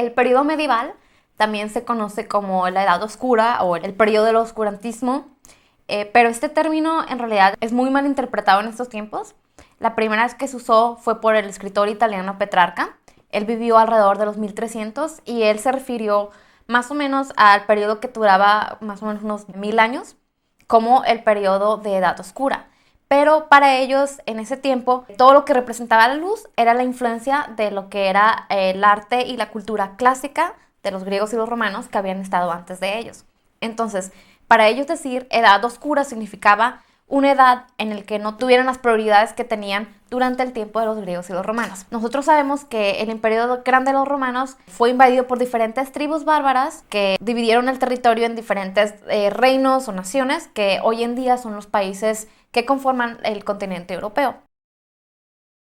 El periodo medieval también se conoce como la Edad Oscura o el periodo del oscurantismo, pero este término en realidad es muy mal interpretado en estos tiempos. La primera vez que se usó fue por el escritor italiano Petrarca. Él vivió alrededor de los 1300 y él se refirió más o menos al periodo que duraba más o menos unos 1000 años como el periodo de Edad Oscura. Pero para ellos, en ese tiempo, todo lo que representaba la luz era la influencia de lo que era el arte y la cultura clásica de los griegos y los romanos que habían estado antes de ellos. Entonces, para ellos decir Edad Oscura significaba una edad en la que no tuvieran las prioridades que tenían durante el tiempo de los griegos y los romanos. Nosotros sabemos que el imperio grande de los romanos fue invadido por diferentes tribus bárbaras que dividieron el territorio en diferentes reinos o naciones que hoy en día son los países que conforman el continente europeo.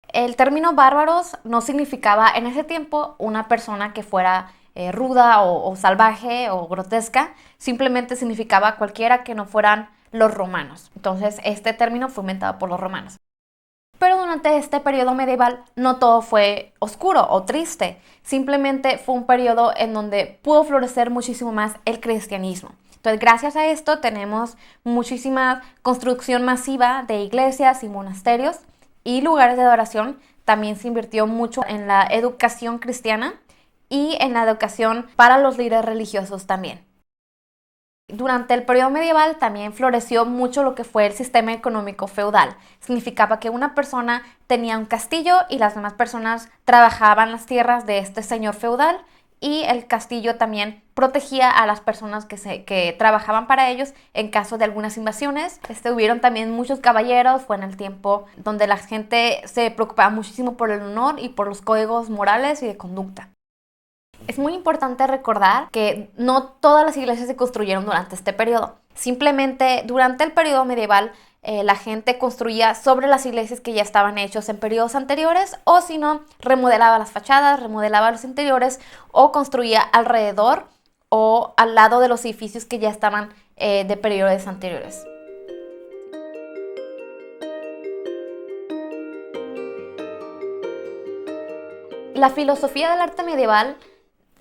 El término bárbaros no significaba en ese tiempo una persona que fuera ruda o salvaje o grotesca, simplemente significaba cualquiera que no fueran los romanos. Entonces este término fue inventado por los romanos. Pero durante este periodo medieval no todo fue oscuro o triste, simplemente fue un periodo en donde pudo florecer muchísimo más el cristianismo. Entonces, gracias a esto tenemos muchísima construcción masiva de iglesias y monasterios y lugares de adoración. También se invirtió mucho en la educación cristiana y en la educación para los líderes religiosos también. Durante el periodo medieval también floreció mucho lo que fue el sistema económico feudal. Significaba que una persona tenía un castillo y las demás personas trabajaban las tierras de este señor feudal, y el castillo también protegía a las personas que trabajaban para ellos en caso de algunas invasiones. Hubieron también muchos caballeros, fue en el tiempo donde la gente se preocupaba muchísimo por el honor y por los códigos morales y de conducta. Es muy importante recordar que no todas las iglesias se construyeron durante este periodo. Simplemente durante el periodo medieval la gente construía sobre las iglesias que ya estaban hechos en periodos anteriores, o si no, remodelaba las fachadas, remodelaba los interiores o construía alrededor o al lado de los edificios que ya estaban de periodos anteriores. La filosofía del arte medieval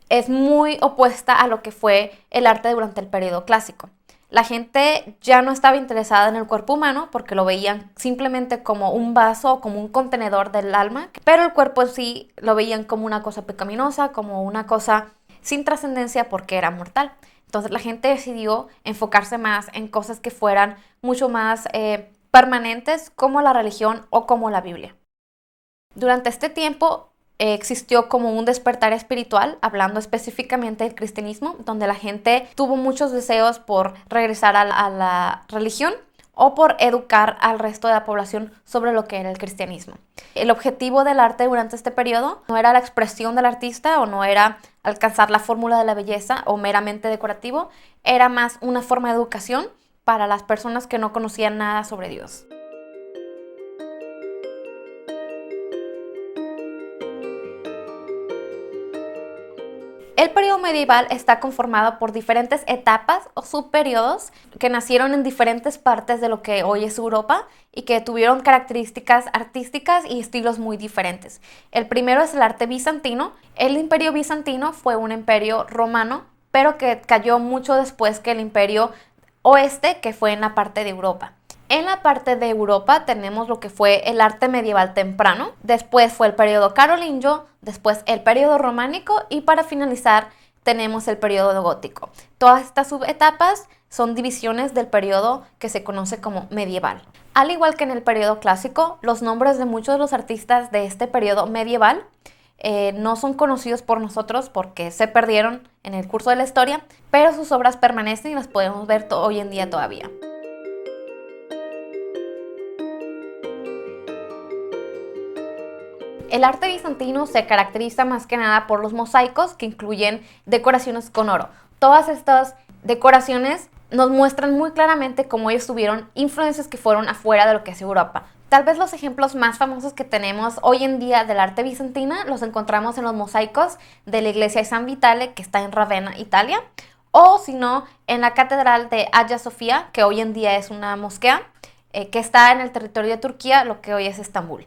es muy opuesta a lo que fue el arte durante el periodo clásico. La gente ya no estaba interesada en el cuerpo humano porque lo veían simplemente como un vaso o como un contenedor del alma, pero el cuerpo en sí lo veían como una cosa pecaminosa, como una cosa sin trascendencia porque era mortal. Entonces la gente decidió enfocarse más en cosas que fueran mucho más permanentes, como la religión o como la Biblia. Durante este tiempo existió como un despertar espiritual, hablando específicamente del cristianismo, donde la gente tuvo muchos deseos por regresar a la religión o por educar al resto de la población sobre lo que era el cristianismo. El objetivo del arte durante este periodo no era la expresión del artista o no era alcanzar la fórmula de la belleza o meramente decorativo, era más una forma de educación para las personas que no conocían nada sobre Dios. El periodo medieval está conformado por diferentes etapas o subperiodos que nacieron en diferentes partes de lo que hoy es Europa y que tuvieron características artísticas y estilos muy diferentes. El primero es el arte bizantino. El imperio bizantino fue un imperio romano, pero que cayó mucho después que el imperio oeste, que fue en la parte de Europa. En la parte de Europa tenemos lo que fue el arte medieval temprano, después fue el periodo carolingio, después el periodo románico y para finalizar tenemos el periodo gótico. Todas estas subetapas son divisiones del periodo que se conoce como medieval. Al igual que en el periodo clásico, los nombres de muchos de los artistas de este periodo medieval no son conocidos por nosotros porque se perdieron en el curso de la historia, pero sus obras permanecen y las podemos ver hoy en día todavía. El arte bizantino se caracteriza más que nada por los mosaicos que incluyen decoraciones con oro. Todas estas decoraciones nos muestran muy claramente cómo ellos tuvieron influencias que fueron afuera de lo que es Europa. Tal vez los ejemplos más famosos que tenemos hoy en día del arte bizantina los encontramos en los mosaicos de la iglesia de San Vitale, que está en Ravenna, Italia, o si no, en la catedral de Hagia Sofía, que hoy en día es una mosquea, que está en el territorio de Turquía, lo que hoy es Estambul.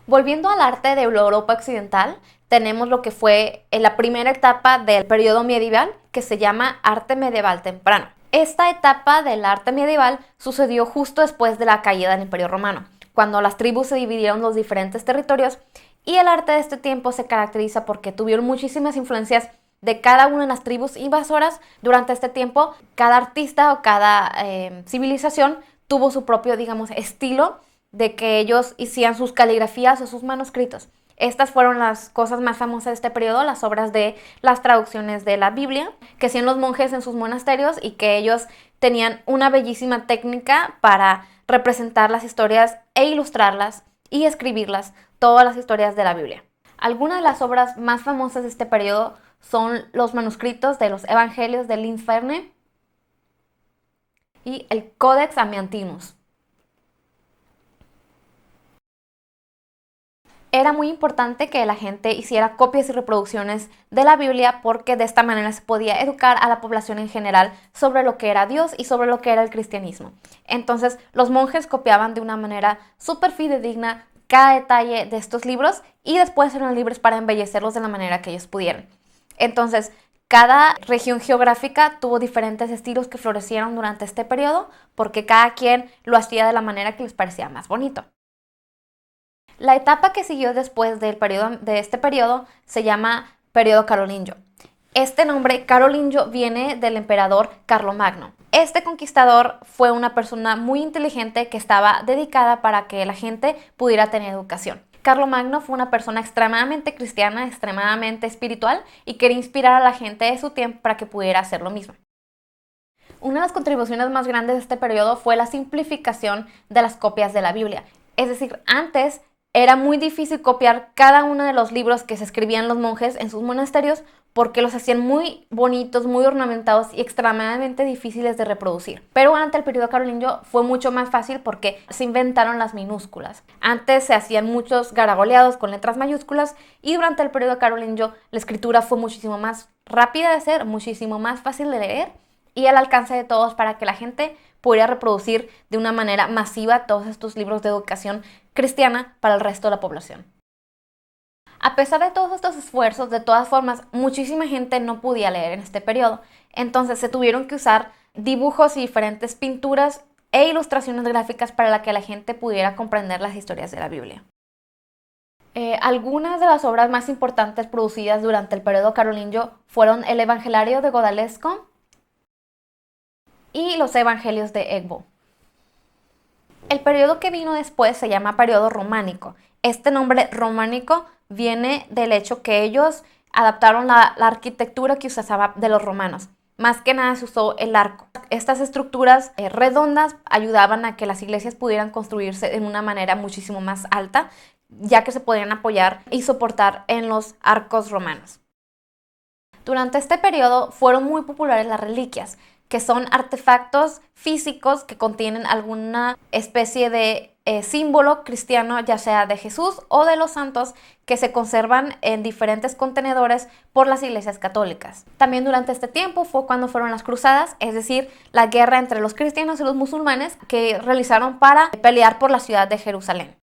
Volviendo al arte de Europa occidental, tenemos lo que fue la primera etapa del periodo medieval, que se llama arte medieval temprano. Esta etapa del arte medieval sucedió justo después de la caída del Imperio Romano, cuando las tribus se dividieron en los diferentes territorios, y el arte de este tiempo se caracteriza porque tuvieron muchísimas influencias de cada una de las tribus invasoras. Durante este tiempo, cada artista o cada civilización tuvo su propio, digamos, estilo de que ellos hicieran sus caligrafías o sus manuscritos. Estas fueron las cosas más famosas de este periodo, las obras de las traducciones de la Biblia, que hacían los monjes en sus monasterios y que ellos tenían una bellísima técnica para representar las historias e ilustrarlas y escribirlas, todas las historias de la Biblia. Algunas de las obras más famosas de este periodo son los manuscritos de los Evangelios del Inferne y el Codex Amiantinus. Era muy importante que la gente hiciera copias y reproducciones de la Biblia porque de esta manera se podía educar a la población en general sobre lo que era Dios y sobre lo que era el cristianismo. Entonces, los monjes copiaban de una manera súper fidedigna cada detalle de estos libros y después eran libres para embellecerlos de la manera que ellos pudieran. Entonces, cada región geográfica tuvo diferentes estilos que florecieron durante este periodo porque cada quien lo hacía de la manera que les parecía más bonito. La etapa que siguió después de este periodo se llama periodo carolingio. Este nombre, carolingio, viene del emperador Carlomagno. Este conquistador fue una persona muy inteligente que estaba dedicada para que la gente pudiera tener educación. Carlomagno fue una persona extremadamente cristiana, extremadamente espiritual y quería inspirar a la gente de su tiempo para que pudiera hacer lo mismo. Una de las contribuciones más grandes de este periodo fue la simplificación de las copias de la Biblia. Es decir, antes era muy difícil copiar cada uno de los libros que se escribían los monjes en sus monasterios porque los hacían muy bonitos, muy ornamentados y extremadamente difíciles de reproducir. Pero durante el periodo carolingio fue mucho más fácil porque se inventaron las minúsculas. Antes se hacían muchos garagoleados con letras mayúsculas y durante el periodo carolingio la escritura fue muchísimo más rápida de hacer, muchísimo más fácil de leer y al alcance de todos para que la gente pudiera reproducir de una manera masiva todos estos libros de educación cristiana para el resto de la población. A pesar de todos estos esfuerzos, de todas formas, muchísima gente no podía leer en este periodo. Entonces se tuvieron que usar dibujos y diferentes pinturas e ilustraciones gráficas para que la gente pudiera comprender las historias de la Biblia. Algunas de las obras más importantes producidas durante el periodo carolingio fueron el Evangelario de Godalesco y los Evangelios de Egbo. El periodo que vino después se llama periodo románico. Este nombre románico viene del hecho que ellos adaptaron la arquitectura que se usaba de los romanos. Más que nada se usó el arco. Estas estructuras redondas ayudaban a que las iglesias pudieran construirse de una manera muchísimo más alta, ya que se podían apoyar y soportar en los arcos romanos. Durante este periodo fueron muy populares las reliquias, que son artefactos físicos que contienen alguna especie de símbolo cristiano, ya sea de Jesús o de los santos, que se conservan en diferentes contenedores por las iglesias católicas. También durante este tiempo fue cuando fueron las cruzadas, es decir, la guerra entre los cristianos y los musulmanes que realizaron para pelear por la ciudad de Jerusalén.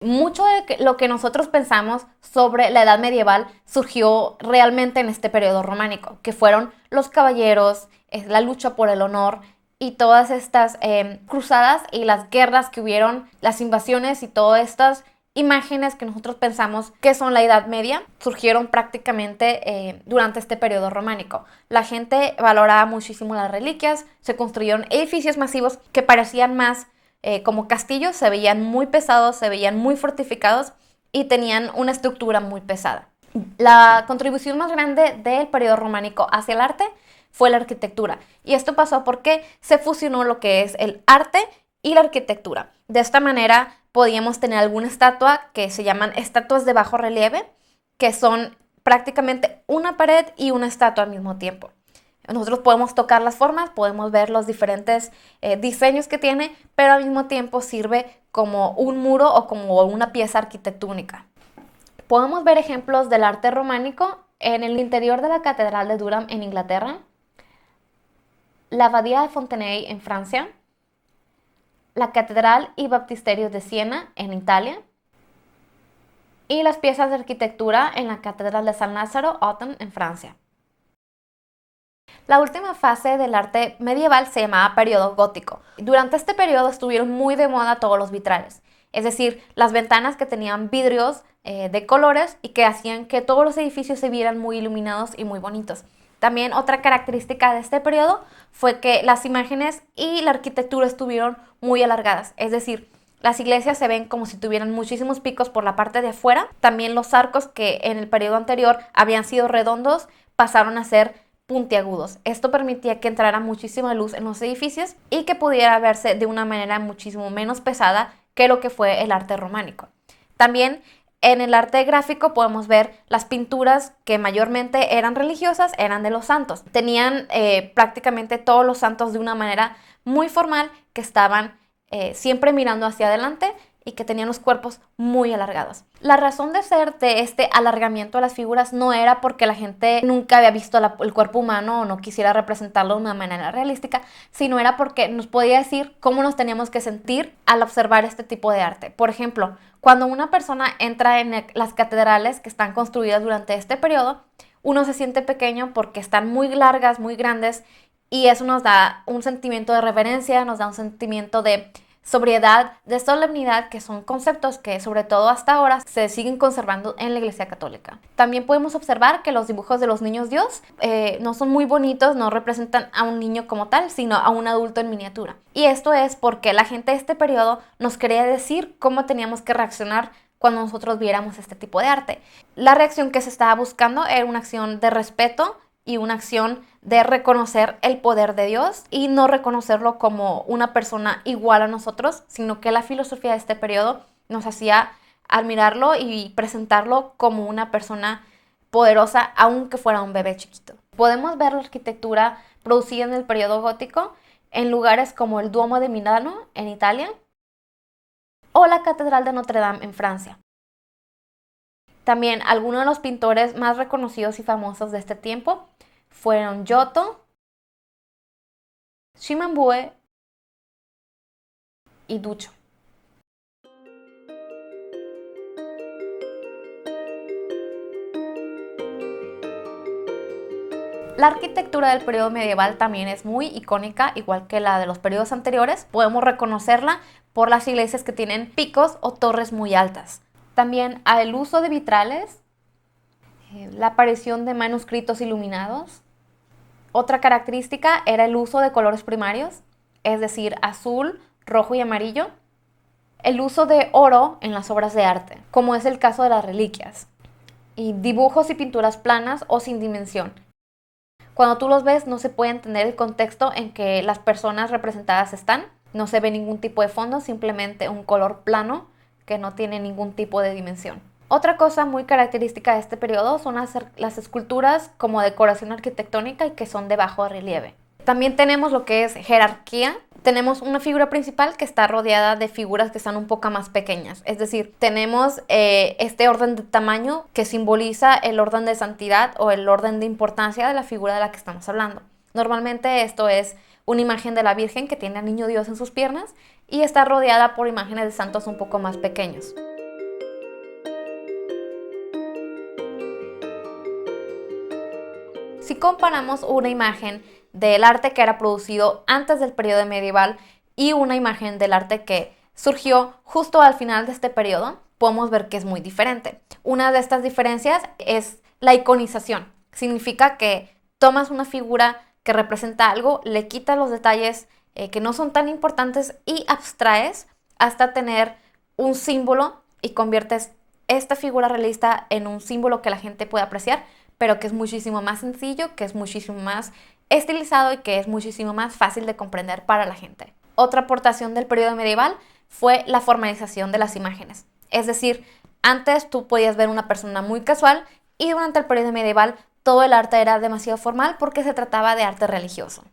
Mucho de lo que nosotros pensamos sobre la edad medieval surgió realmente en este periodo románico, que fueron los caballeros, la lucha por el honor y todas estas cruzadas y las guerras que hubieron, las invasiones y todas estas imágenes que nosotros pensamos que son la Edad Media, surgieron prácticamente durante este periodo románico. La gente valoraba muchísimo las reliquias, se construyeron edificios masivos que parecían más como castillos, se veían muy pesados, se veían muy fortificados y tenían una estructura muy pesada. La contribución más grande del periodo románico hacia el arte fue la arquitectura. Y esto pasó porque se fusionó lo que es el arte y la arquitectura. De esta manera podíamos tener alguna estatua que se llaman estatuas de bajo relieve, que son prácticamente una pared y una estatua al mismo tiempo. Nosotros podemos tocar las formas, podemos ver los diferentes diseños que tiene, pero al mismo tiempo sirve como un muro o como una pieza arquitectónica. Podemos ver ejemplos del arte románico en el interior de la Catedral de Durham en Inglaterra, la Abadía de Fontenay en Francia, la Catedral y Baptisterio de Siena en Italia y las piezas de arquitectura en la Catedral de San Lázaro, Autun, en Francia. La última fase del arte medieval se llamaba periodo gótico. Durante este periodo estuvieron muy de moda todos los vitrales, es decir, las ventanas que tenían vidrios de colores y que hacían que todos los edificios se vieran muy iluminados y muy bonitos. También otra característica de este periodo fue que las imágenes y la arquitectura estuvieron muy alargadas, es decir, las iglesias se ven como si tuvieran muchísimos picos por la parte de afuera. También los arcos que en el periodo anterior habían sido redondos pasaron a ser puntiagudos. Esto permitía que entrara muchísima luz en los edificios y que pudiera verse de una manera muchísimo menos pesada que lo que fue el arte románico. También en el arte gráfico podemos ver las pinturas que mayormente eran religiosas, eran de los santos. Tenían prácticamente todos los santos de una manera muy formal, que estaban siempre mirando hacia adelante y que tenían los cuerpos muy alargados. La razón de ser de este alargamiento de las figuras no era porque la gente nunca había visto el cuerpo humano o no quisiera representarlo de una manera realística, sino era porque nos podía decir cómo nos teníamos que sentir al observar este tipo de arte. Por ejemplo, cuando una persona entra en las catedrales que están construidas durante este periodo, uno se siente pequeño porque están muy largas, muy grandes, y eso nos da un sentimiento de reverencia, nos da un sentimiento de sobriedad, de solemnidad, que son conceptos que sobre todo hasta ahora se siguen conservando en la Iglesia Católica. También podemos observar que los dibujos de los niños Dios no son muy bonitos, no representan a un niño como tal, sino a un adulto en miniatura. Y esto es porque la gente de este periodo nos quería decir cómo teníamos que reaccionar cuando nosotros viéramos este tipo de arte. La reacción que se estaba buscando era una acción de respeto y una acción de reconocer el poder de Dios y no reconocerlo como una persona igual a nosotros, sino que la filosofía de este periodo nos hacía admirarlo y presentarlo como una persona poderosa, aunque fuera un bebé chiquito. Podemos ver la arquitectura producida en el periodo gótico en lugares como el Duomo de Milano, en Italia, o la Catedral de Notre Dame, en Francia. También algunos de los pintores más reconocidos y famosos de este tiempo fueron Giotto, Cimabue y Duccio. La arquitectura del periodo medieval también es muy icónica, igual que la de los periodos anteriores. Podemos reconocerla por las iglesias que tienen picos o torres muy altas. También el uso de vitrales, la aparición de manuscritos iluminados. Otra característica era el uso de colores primarios, es decir, azul, rojo y amarillo. El uso de oro en las obras de arte, como es el caso de las reliquias. Y dibujos y pinturas planas o sin dimensión. Cuando tú los ves no se puede entender el contexto en que las personas representadas están. No se ve ningún tipo de fondo, simplemente un color plano que no tiene ningún tipo de dimensión. Otra cosa muy característica de este periodo son las esculturas como decoración arquitectónica y que son de bajo relieve. También tenemos lo que es jerarquía. Tenemos una figura principal que está rodeada de figuras que están un poco más pequeñas. Es decir, tenemos este orden de tamaño que simboliza el orden de santidad o el orden de importancia de la figura de la que estamos hablando. Normalmente esto es una imagen de la Virgen que tiene al Niño Dios en sus piernas y está rodeada por imágenes de santos un poco más pequeños. Si comparamos una imagen del arte que era producido antes del periodo medieval y una imagen del arte que surgió justo al final de este periodo, podemos ver que es muy diferente. Una de estas diferencias es la iconización. Significa que tomas una figura que representa algo, le quitas los detalles que no son tan importantes y abstraes hasta tener un símbolo y conviertes esta figura realista en un símbolo que la gente puede apreciar, pero que es muchísimo más sencillo, que es muchísimo más estilizado y que es muchísimo más fácil de comprender para la gente. Otra aportación del periodo medieval fue la formalización de las imágenes. Es decir, antes tú podías ver una persona muy casual y durante el periodo medieval todo el arte era demasiado formal porque se trataba de arte religioso.